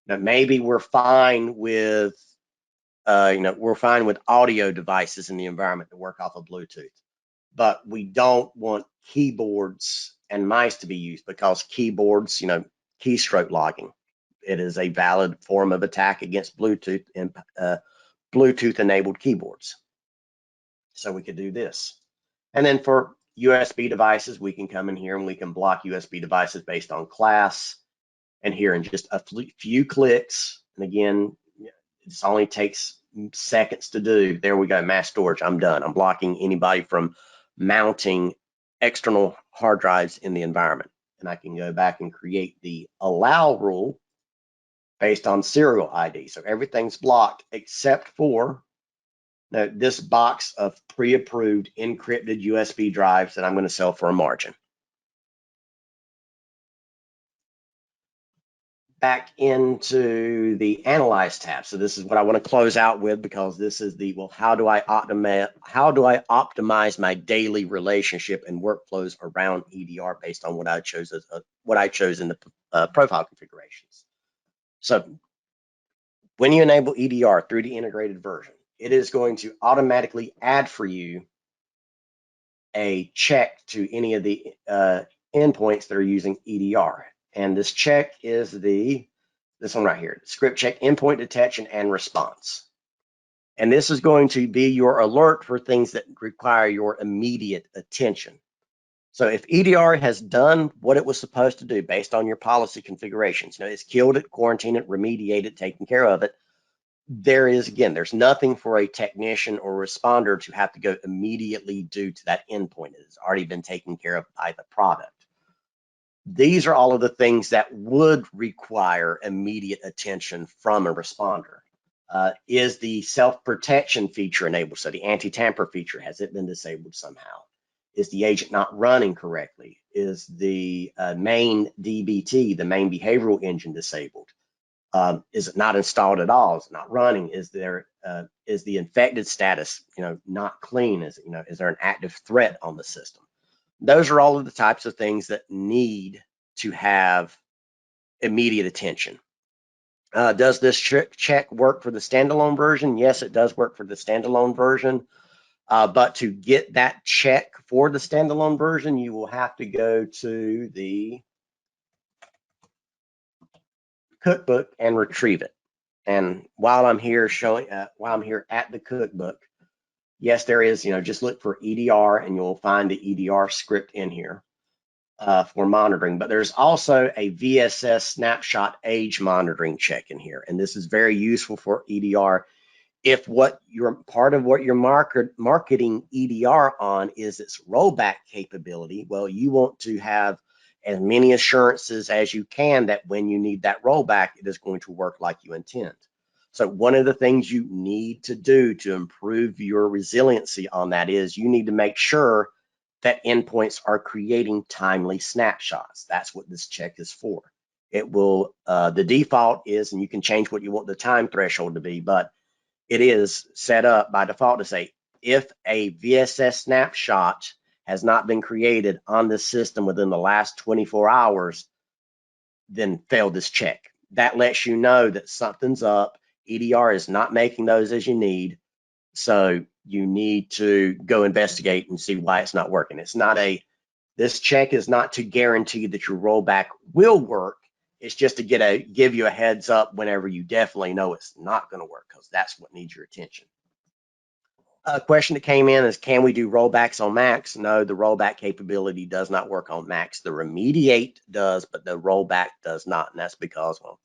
Now maybe we're fine with audio devices in the environment that work off of Bluetooth, but we don't want keyboards and mice to be used because keyboards, keystroke logging. It is a valid form of attack against Bluetooth and Bluetooth enabled keyboards. So we could do this. And then for USB devices, we can come in here and we can block USB devices based on class. And here in just a few clicks, and again, this only takes seconds to do. There we go, mass storage. I'm done. I'm blocking anybody from mounting external hard drives in the environment. And I can go back and create the allow rule based on serial ID. So everything's blocked except for this box of pre-approved encrypted USB drives that I'm going to sell for a margin. Back into the Analyze tab. So this is what I want to close out with, because this is the, well, how do I optimize my daily relationship and workflows around EDR based on what I chose in the profile configurations. So when you enable EDR through the integrated version, it is going to automatically add for you a check to any of the endpoints that are using EDR. And this check is this one right here, script check endpoint detection and response. And this is going to be your alert for things that require your immediate attention. So if EDR has done what it was supposed to do based on your policy configurations, it's killed it, quarantined it, remediated it, taken care of it, there's nothing for a technician or responder to have to go immediately do to that endpoint. It has already been taken care of by the product. These are all of the things that would require immediate attention from a responder. Is the self-protection feature enabled? So the anti-tamper feature, has it been disabled somehow? Is the agent not running correctly? Is the main DBT, the main behavioral engine, disabled? Is it not installed at all? Is it not running? Is the infected status, not clean? Is there an active threat on the system? Those are all of the types of things that need to have immediate attention. Does this check work for the standalone version? Yes, it does work for the standalone version. But to get that check for the standalone version, you will have to go to the cookbook and retrieve it. And while I'm here at the cookbook, yes, there is, just look for EDR and you'll find the EDR script in here for monitoring. But there's also a VSS Snapshot age monitoring check in here. And this is very useful for EDR. If part of what you're marketing EDR on is its rollback capability, well, you want to have as many assurances as you can that when you need that rollback, it is going to work like you intend. So one of the things you need to do to improve your resiliency on that is you need to make sure that endpoints are creating timely snapshots. That's what this check is for. It will, the default is, and you can change what you want the time threshold to be, but it is set up by default to say, if a VSS snapshot has not been created on the system within the last 24 hours, then fail this check. That lets you know that something's up. EDR is not making those as you need. So you need to go investigate and see why it's not working. This check is not to guarantee that your rollback will work. It's just to give you a heads up whenever you definitely know it's not going to work, because that's what needs your attention. A question that came in is, can we do rollbacks on Macs? No, the rollback capability does not work on Macs. The Remediate does, but the rollback does not. And that's because, well,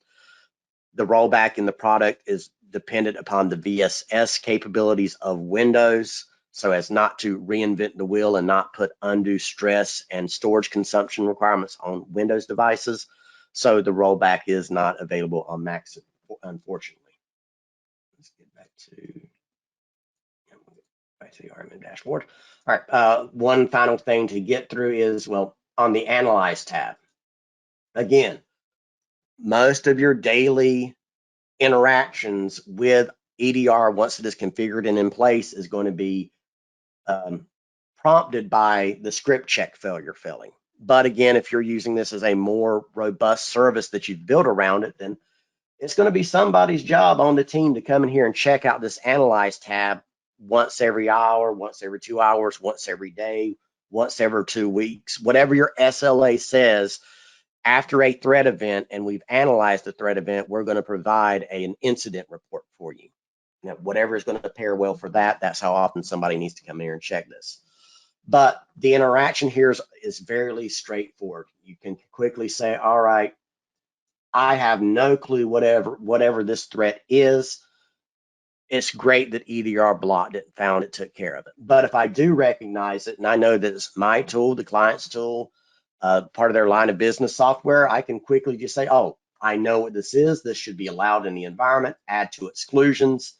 the rollback in the product is dependent upon the VSS capabilities of Windows, so as not to reinvent the wheel and not put undue stress and storage consumption requirements on Windows devices. So the rollback is not available on Macs, unfortunately. Let's get back to the RMM dashboard. All right, one final thing to get through is, well, on the Analyze tab. Again, most of your daily interactions with EDR, once it is configured and in place, is going to be prompted by the script check failure failing. But again, if you're using this as a more robust service that you've built around it, then it's going to be somebody's job on the team to come in here and check out this Analyze tab once every hour, once every 2 hours, once every day, once every 2 weeks, whatever your SLA says. After a threat event and we've analyzed the threat event, we're going to provide an incident report for you. Now, whatever is going to pair well for that, that's how often somebody needs to come here and check this. But the interaction here is fairly straightforward. You can quickly say, all right, I have no clue whatever this threat is. It's great that EDR blocked it, found it, took care of it. But if I do recognize it, and I know that it's my tool, the client's tool, part of their line of business software, I can quickly just say, oh, I know what this is. This should be allowed in the environment. Add to exclusions,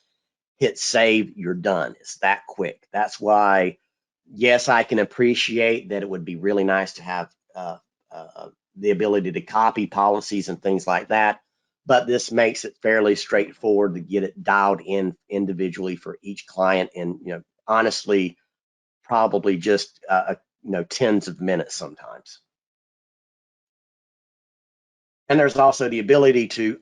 hit save, you're done. It's that quick. That's why, yes, I can appreciate that it would be really nice to have the ability to copy policies and things like that. But this makes it fairly straightforward to get it dialed in individually for each client. And, honestly, probably just, tens of minutes sometimes. And there's also the ability to,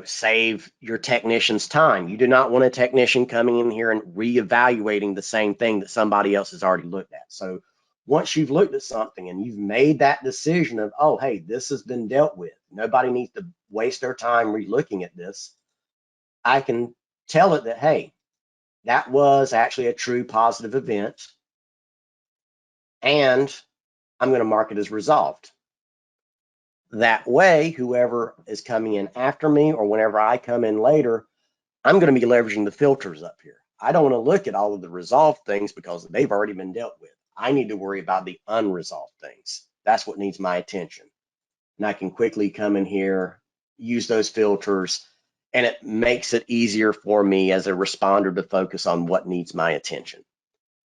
save your technician's time. You do not want a technician coming in here and reevaluating the same thing that somebody else has already looked at. So once you've looked at something and you've made that decision of, oh, hey, this has been dealt with, nobody needs to waste their time re-looking at this, I can tell it that, hey, that was actually a true positive event. And I'm going to mark it as resolved. That way, whoever is coming in after me or whenever I come in later, I'm going to be leveraging the filters up here. I don't want to look at all of the resolved things because they've already been dealt with. I need to worry about the unresolved things. That's what needs my attention. And I can quickly come in here, use those filters, and it makes it easier for me as a responder to focus on what needs my attention.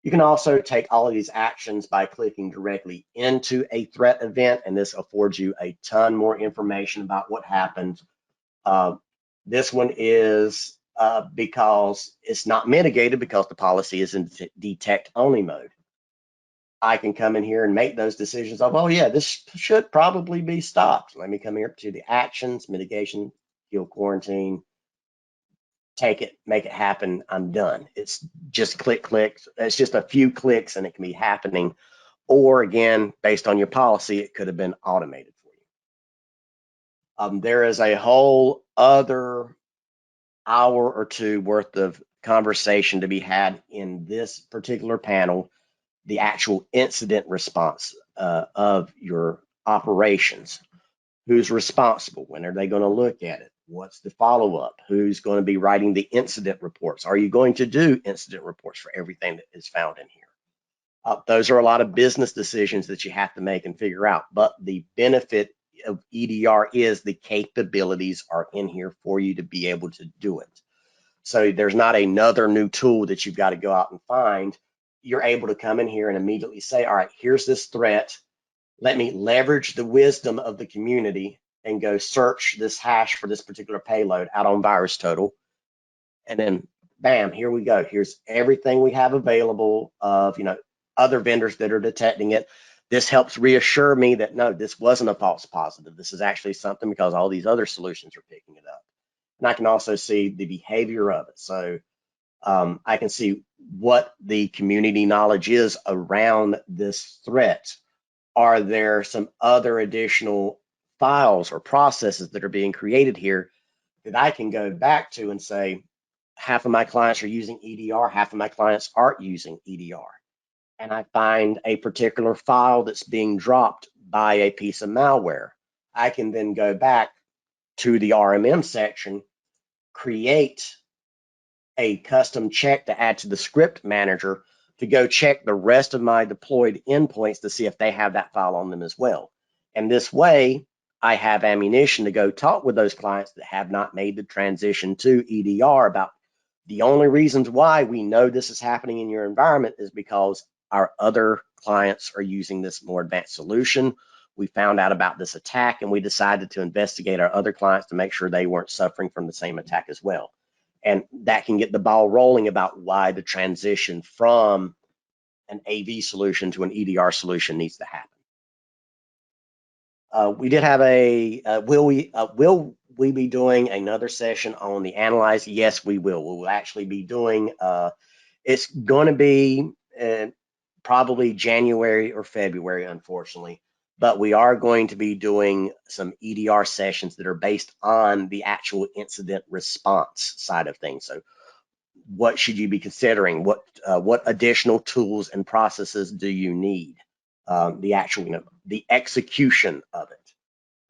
You can also take all of these actions by clicking directly into a threat event, and this affords you a ton more information about what happened. This one is because it's not mitigated because the policy is in detect only mode. I can come in here and make those decisions of, oh yeah, this should probably be stopped. Let me come here to the actions, mitigation, kill quarantine, take it, make it happen, I'm done. It's just click. It's just a few clicks and it can be happening. Or again, based on your policy, it could have been automated for you. There is a whole other hour or two worth of conversation to be had in this particular panel, the actual incident response of your operations. Who's responsible? When are they going to look at it? What's the follow-up? Who's going to be writing the incident reports? Are you going to do incident reports for everything that is found in here? Those are a lot of business decisions that you have to make and figure out. But the benefit of EDR is the capabilities are in here for you to be able to do it. So there's not another new tool that you've got to go out and find. You're able to come in here and immediately say, all right, here's this threat. Let me leverage the wisdom of the community and go search this hash for this particular payload out on VirusTotal. And then bam, here we go. Here's everything we have available of, other vendors that are detecting it. This helps reassure me that no, this wasn't a false positive. This is actually something because all these other solutions are picking it up. And I can also see the behavior of it. So I can see what the community knowledge is around this threat. Are there some other additional files or processes that are being created here that I can go back to and say, half of my clients are using EDR, half of my clients aren't using EDR. And I find a particular file that's being dropped by a piece of malware. I can then go back to the RMM section, create a custom check to add to the script manager to go check the rest of my deployed endpoints to see if they have that file on them as well. And this way, I have ammunition to go talk with those clients that have not made the transition to EDR about the only reasons why we know this is happening in your environment is because our other clients are using this more advanced solution. We found out about this attack and we decided to investigate our other clients to make sure they weren't suffering from the same attack as well. And that can get the ball rolling about why the transition from an AV solution to an EDR solution needs to happen. We did have will we be doing another session on the analyze? Yes, we will. We will actually be doing, it's going to be probably January or February, unfortunately. But we are going to be doing some EDR sessions that are based on the actual incident response side of things. So what should you be considering? What additional tools and processes do you need? The actual, the execution of it.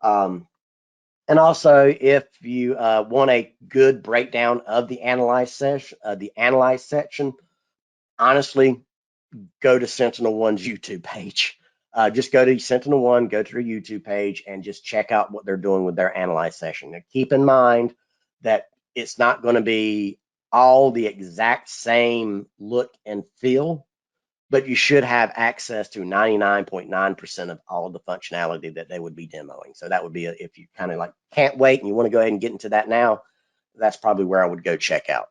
And also, if you want a good breakdown of the analyze section, honestly, go to SentinelOne's YouTube page. Just go to SentinelOne, go to their YouTube page, and just check out what they're doing with their analyze session. Now, keep in mind that it's not going to be all the exact same look and feel, but you should have access to 99.9% of all of the functionality that they would be demoing. So that would be if you kind of like can't wait and you want to go ahead and get into that now, that's probably where I would go check out.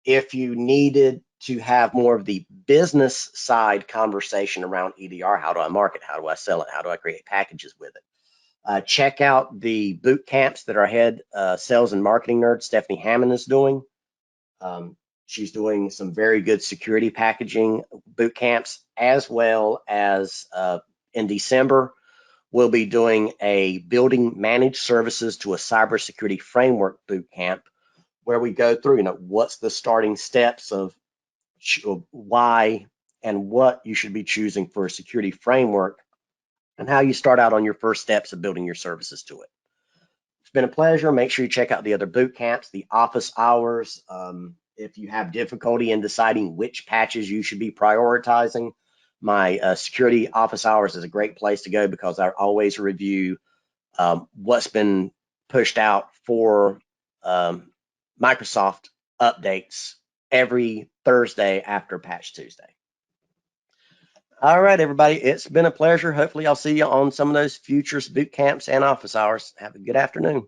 If you needed to have more of the business side conversation around EDR, how do I market? How do I sell it? How do I create packages with it? Check out the boot camps that our head sales and marketing nerd, Stephanie Hammond, is doing. She's doing some very good security packaging boot camps, as well as in December, we'll be doing a building managed services to a cybersecurity framework boot camp, where we go through, what's the starting steps of why and what you should be choosing for a security framework, and how you start out on your first steps of building your services to it. It's been a pleasure. Make sure you check out the other boot camps, the office hours. If you have difficulty in deciding which patches you should be prioritizing, my security office hours is a great place to go, because I always review what's been pushed out for Microsoft updates every Thursday after Patch Tuesday. All right, everybody, it's been a pleasure. Hopefully I'll see you on some of those futures boot camps and office hours. Have a good afternoon.